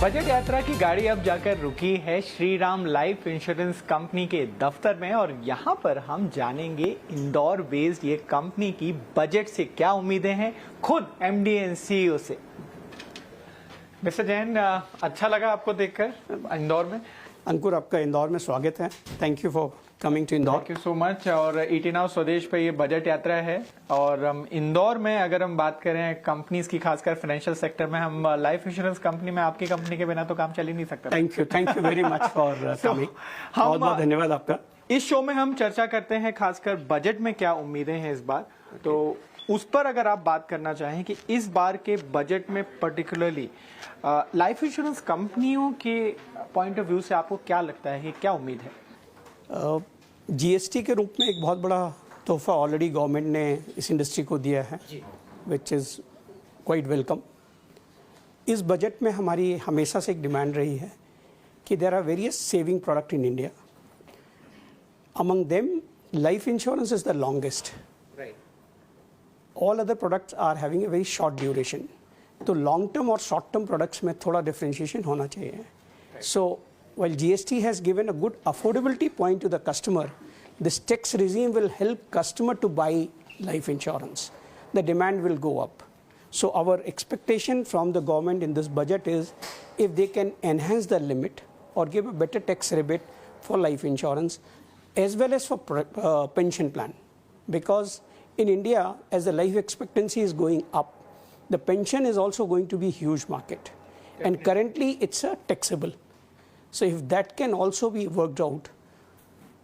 Budget यात्रा की गाड़ी अब जाकर रुकी है Shri Ram life insurance company के दफ्तर में और यहाँ पर हम जानेंगे इंदौर बेस्ड ये कंपनी की बजट से क्या उम्मीदें हैं खुद एमडी एंड सीईओ से। मिस्टर जैन, अच्छा लगा आपको देखकर इंदौर में। अंकुर, आपका इंदौर में स्वागत है। Thank you for coming to Indore. Thank you so much. और ईटी नाउ स्वदेश पे ये बजट यात्रा है और इंदौर में अगर हम बात करें कंपनीज की, खासकर फाइनेंशियल सेक्टर में, हम लाइफ इंश्योरेंस कंपनी में आपकी कंपनी के बिना तो काम चल ही नहीं सकता। Thank you very much for coming. बहुत बहुत धन्यवाद आपका। इस शो में हम चर्चा करते हैं खासकर बजट में क्या उम्मीदें हैं इस बार, तो उस पर अगर आप बात करना चाहें कि इस बार के बजट में पर्टिकुलरली लाइफ इंश्योरेंस कंपनियों के पॉइंट ऑफ व्यू से आपको क्या लगता है कि क्या उम्मीद है? जीएसटी के रूप में एक बहुत बड़ा तोहफा ऑलरेडी गवर्नमेंट ने इस इंडस्ट्री को दिया है, विच इज़ क्वाइट वेलकम। इस बजट में हमारी हमेशा से एक डिमांड रही है कि there are various saving product in India. Among them life insurance is the longest. All other products are having a very short duration. तो लॉन्ग टर्म और शॉर्ट टर्म प्रोडक्ट्स में थोड़ा डिफ्रेंशिएशन होना चाहिए। सो while GST has given a good affordability point to the customer, this tax regime will help customer to buy life insurance. The demand will go up. So our expectation from the government in this budget is if they can enhance the limit or give a better tax rebate for life insurance as well as for pension plan. Because in India, as the life expectancy is going up, the pension is also going to be a huge market. And currently it's taxable. So if that can also be worked out,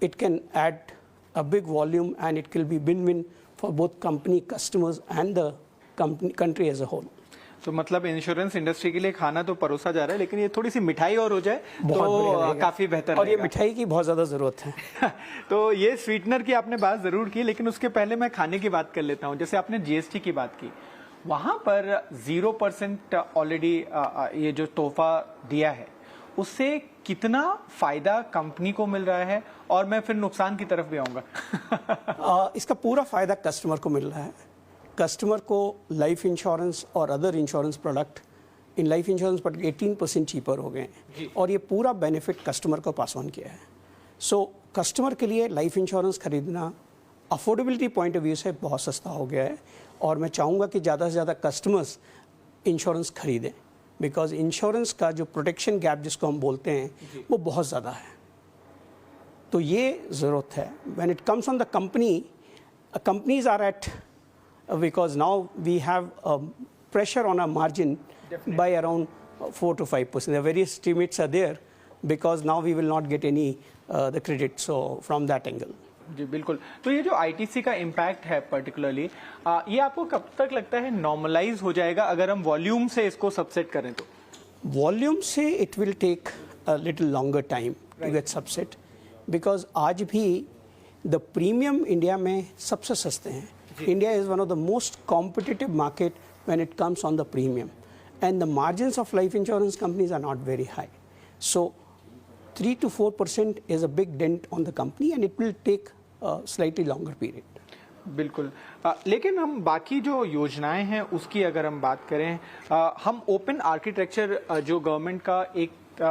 it can add a big volume and it will be win-win for both company, customers and the country as a whole. तो मतलब insurance industry के लिए खाना तो परोसा जा रहा है, लेकिन ये थोड़ी सी मिठाई और हो जाए तो काफी बेहतर और ये मिठाई की बहुत ज्यादा जरूरत है। तो ये स्वीटनर की आपने बात जरूर की, लेकिन उसके पहले मैं खाने की बात कर लेता हूँ। जैसे आपने जीएसटी की बात की, वहां पर 0% ऑलरेडी ये जो तोहफा दिया है उससे कितना फायदा कंपनी को मिल रहा है, और मैं फिर नुकसान की तरफ भी आऊंगा। इसका पूरा फायदा कस्टमर को मिल रहा है। कस्टमर को लाइफ इंश्योरेंस और other insurance product in life insurance पर 18% चीपर हो गए हैं और ये पूरा बेनिफिट कस्टमर को पास ऑन किया है। सो कस्टमर के लिए लाइफ इंश्योरेंस खरीदना अफोर्डेबिलिटी पॉइंट ऑफ व्यू से बहुत सस्ता हो गया है और मैं चाहूँगा कि ज़्यादा से ज़्यादा कस्टमर्स इंश्योरेंस खरीदें, बिकॉज इंश्योरेंस का जो प्रोटेक्शन गैप जिसको हम बोलते हैं वो बहुत ज़्यादा है। तो ये ज़रूरत है। When it comes on the companies are at, because now we have pressure on a margin by around 4 to 5%. The various estimates are there because now we will not get any the credit. So from that angle. जी बिल्कुल। तो ये जो ITC का impact है particularly, ये आपको कब तक लगता है नॉर्मलाइज हो जाएगा अगर हम वॉल्यूम से इसको सबसेट करें तो? वॉल्यूम से it will take a little longer time to get subset, because आज भी द प्रीमियम इंडिया में सबसे सस्ते हैं। India is one of the most competitive market when it comes on the premium and the margins of life insurance companies are not very high. So 3 to 4% is a big dent on the company and it will take a slightly longer period. बिल्कुल। लेकिन हम बाकी जो योजनाएं हैं उसकी अगर हम बात करें, हम ओपन आर्किटेक्चर जो गवर्नमेंट का एक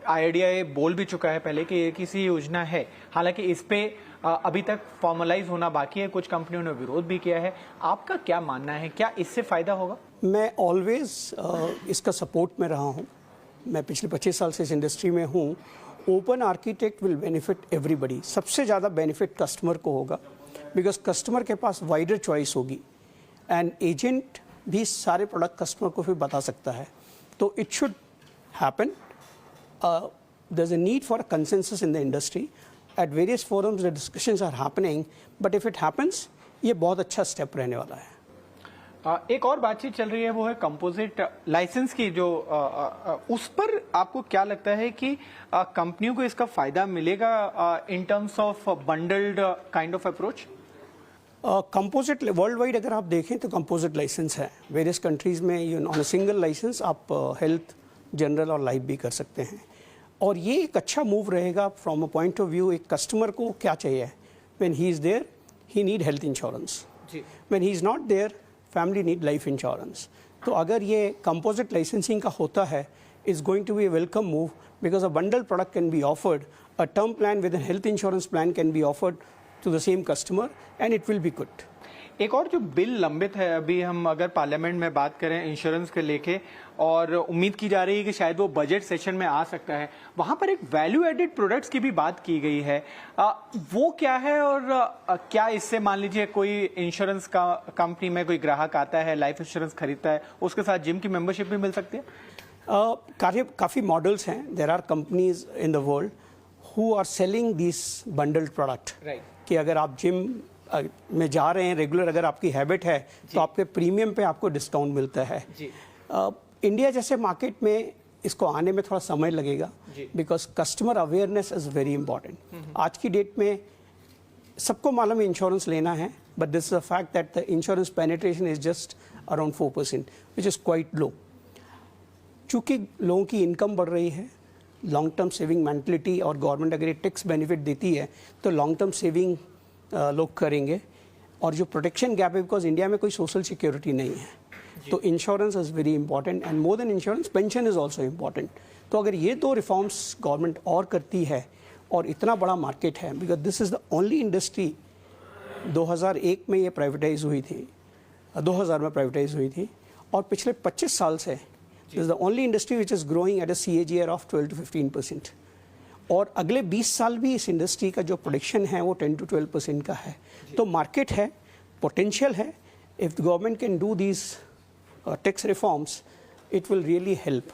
आइडिया बोल भी चुका है पहले कि ये किसी योजना है, हालांकि इस पे अभी तक फॉर्मलाइज होना बाकी है, कुछ कंपनियों ने विरोध भी किया है। आपका क्या मानना है, क्या इससे फायदा होगा? मैं ऑलवेज इसका सपोर्ट में रहा हूँ। मैं पिछले 25 साल से इस इंडस्ट्री में हूँ। Open architect will benefit everybody. सबसे ज़्यादा बेनिफिट कस्टमर को होगा, बिकॉज कस्टमर के पास वाइडर चॉइस होगी एंड एजेंट भी सारे प्रोडक्ट कस्टमर को फिर बता सकता है। तो it should happen. There is a need for a consensus in the industry. At various forums the discussions are happening, but if it happens ये बहुत अच्छा स्टेप रहने वाला है। एक और बातचीत चल रही है, वो है कंपोजिट लाइसेंस की, जो उस पर आपको क्या लगता है कि कंपनियों को इसका फायदा मिलेगा in terms of bundled kind of approach? Composite world wide अगर आप देखें तो कंपोजिट लाइसेंस है वेरियस कंट्रीज में। ऑन अ सिंगल लाइसेंस आप हेल्थ, जनरल और लाइफ भी कर सकते हैं और ये एक अच्छा मूव रहेगा from a point of view. एक कस्टमर को क्या चाहिए, when he is there he need health insurance, when he is not there family need life insurance. तो अगर ये कंपोजिट लाइसेंसिंग का होता है is going to be a welcome move because a bundled product can be offered. A term plan with a health insurance plan can be offered to the same customer and it will be good. एक और जो bill लंबित है अभी, हम अगर parliament में बात करें इंश्योरेंस के लेके, और उम्मीद की जा रही है कि शायद वो बजट सेशन में आ सकता है, वहां पर एक वैल्यू एडेड प्रोडक्ट्स की भी बात की गई है। वो क्या है, और क्या इससे मान लीजिए कोई इंश्योरेंस का कंपनी में कोई ग्राहक आता है, लाइफ इंश्योरेंस खरीदता है, उसके साथ जिम की मेंबरशिप भी मिल सकती है? काफ़ी मॉडल्स हैं। There are companies in the world who are selling this bundled product, कि अगर आप जिम में जा रहे हैं रेगुलर, अगर आपकी हैबिट है तो आपके प्रीमियम पे आपको डिस्काउंट मिलता है। इंडिया जैसे मार्केट में इसको आने में थोड़ा समय लगेगा, because customer awareness is very important. आज की डेट में सबको मालूम है इंश्योरेंस लेना है, but this is a fact that the insurance penetration is just around 4%, which is quite low. चूंकि लोगों की इनकम बढ़ रही है, लॉन्ग टर्म सेविंग मेंटलिटी, और गवर्नमेंट अगर ये टैक्स बेनिफिट देती है तो लॉन्ग टर्म सेविंग लोग करेंगे। और जो प्रोटेक्शन गैप है, बिकॉज इंडिया में कोई सोशल सिक्योरिटी नहीं है, तो insurance is very important, and more than insurance pension is also important. तो अगर ये दो रिफॉर्म्स गवर्नमेंट और करती है, और इतना बड़ा मार्केट है, because this is the only industry, 2001 में ये प्राइवेटाइज हुई थी, 2000 में प्राइवेटाइज हुई थी, और पिछले 25 साल से this is the only industry which is growing at a CAGR of 12 to 15%। और अगले 20 साल भी इस इंडस्ट्री का जो प्रोडिक्शन है वो 10 to 12% का है। तो मार्केट है, पोटेंशियल है। If the government can do these tax reforms, it will really help.